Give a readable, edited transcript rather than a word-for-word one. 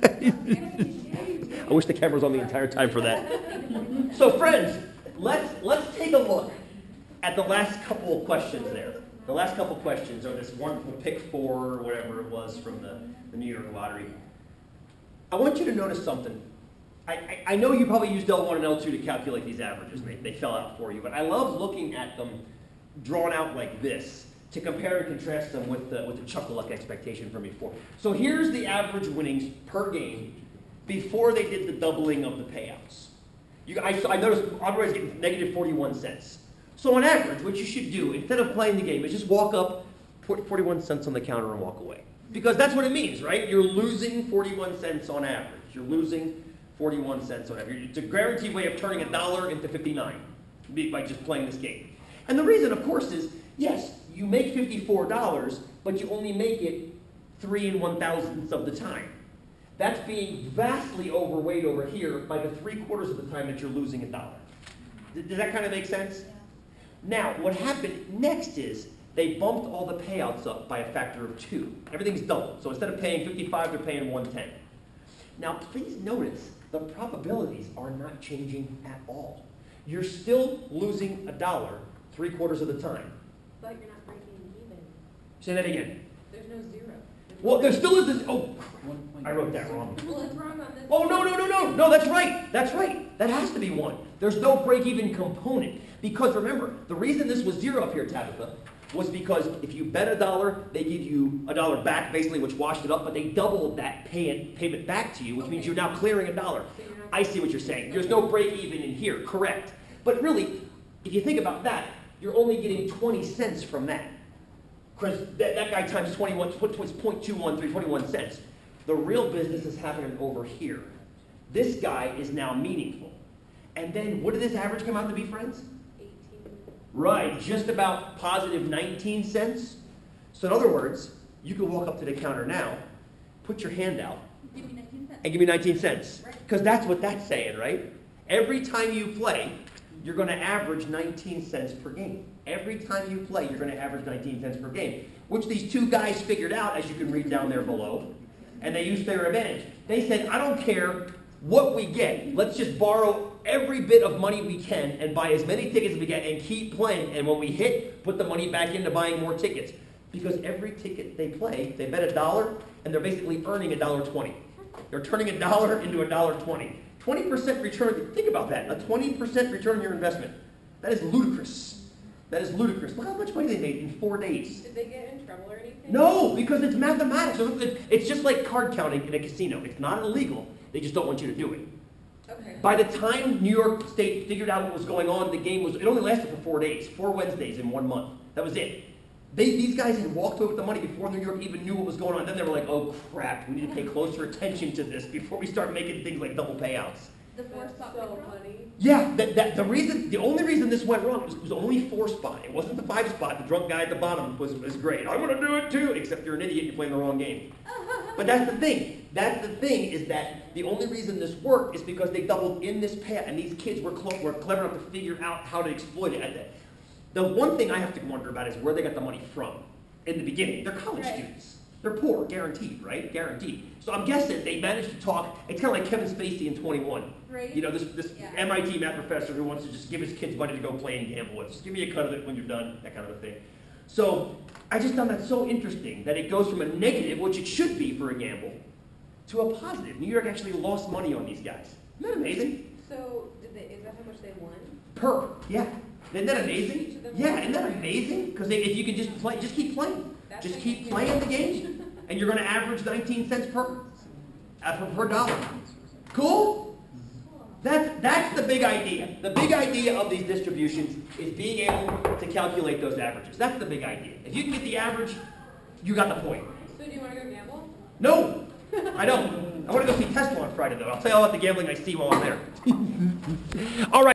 I wish the camera was on the entire time for that. So friends, let's take a look at the last couple of questions there. The last couple of questions are this wonderful pick 4 or whatever it was from the New York Lottery. I want you to notice something. I know you probably used L1 and L2 to calculate these averages. They fell out for you, but I love looking at them drawn out like this to compare and contrast them with the chuck-a-luck expectation from before. So here's the average winnings per game before they did the doubling of the payouts. I noticed Andre's getting negative 41 cents. So on average, what you should do, instead of playing the game, is just walk up, put 41 cents on the counter and walk away. Because that's what it means, right? You're losing 41 cents on average. You're losing 41 cents on average. It's a guaranteed way of turning $1 into 59 by just playing this game. And the reason, of course, is, yes, you make $54, but you only make it 3 1/1000ths of the time. That's being vastly overweight over here by the 3/4 of the time that you're losing $1. Does that kind of make sense? Now, what happened next is they bumped all the payouts up by a factor of 2. Everything's doubled. So instead of paying 55, they're paying 110. Now, please notice the probabilities are not changing at all. You're still losing $1 3/4 of the time. But you're not breaking even. Say that again. There's no zero. Well, there still is this. Oh, I wrote that wrong. Well, it's wrong on this. Oh, no. No, that's right. That's right. That has to be 1. There's no break-even component. Because remember, the reason this was 0 up here, Tabitha, was because if you bet $1, they give you $1 back, basically, which washed it up, but they doubled that payment back to you, which means you're now clearing $1. I see what you're saying. There's no break-even in here, correct. But really, if you think about that, you're only getting 20 cents from that. Because that guy times 21, 0.213, 21 cents. The real business is happening over here. This guy is now meaningful. And then, what did this average come out to be, friends? 18. Right, just about positive 19 cents. So in other words, you could walk up to the counter now, put your hand out, Give me 19 cents. and give me 19 cents. Right. Because that's what that's saying, right? Every time you play, you're going to average 19 cents per game. Every time you play, you're going to average 19 cents per game, which these two guys figured out, as you can read down there below, and they used their advantage. They said, I don't care what we get. Let's just borrow every bit of money we can and buy as many tickets as we can and keep playing. And when we hit, put the money back into buying more tickets. Because every ticket they play, they bet $1, and they're basically earning $1.20. They're turning $1 into $1.20. 20% return, think about that, a 20% return on your investment. That is ludicrous. That is ludicrous. Look how much money they made in 4 days. Did they get in trouble or anything? No, because it's mathematics. It's just like card counting in a casino. It's not illegal. They just don't want you to do it. Okay. By the time New York State figured out what was going on, the game it only lasted for 4 days, 4 Wednesdays in 1 month. That was it. These guys had walked away with the money before New York even knew what was going on. Then they were like, oh crap, we need to pay closer attention to this before we start making things like double payouts. The fourth spot so funny. Yeah, the only reason this went wrong was it was only 4 spot. It wasn't the 5 spot. The drunk guy at the bottom was great. I'm going to do it too, except you're an idiot, you're playing the wrong game. But that's the thing. That's the thing is that the only reason this worked is because they doubled in this payout, and these kids were clever enough to figure out how to exploit it. The one thing I have to wonder about is where they got the money from in the beginning. They're college students. They're poor, guaranteed, right? Guaranteed. So I'm guessing they managed to talk. It's kind of like Kevin Spacey in 21. Right. You know, this MIT math professor who wants to just give his kids money to go play and gamble with. Just give me a cut of it when you're done, that kind of a thing. So I just found that so interesting that it goes from a negative, which it should be for a gamble, to a positive. New York actually lost money on these guys. Isn't that amazing? So is that how much they won? Per, yeah. Isn't that amazing? Yeah, isn't that amazing? Because if you can just play, just keep playing. Just keep playing the game, and you're going to average 19 cents per dollar. Cool? That's the big idea. The big idea of these distributions is being able to calculate those averages. That's the big idea. If you can get the average, you got the point. So do you want to go gamble? No, I don't. I want to go see Tesla on Friday, though. I'll tell you all about the gambling I see while I'm there. All right.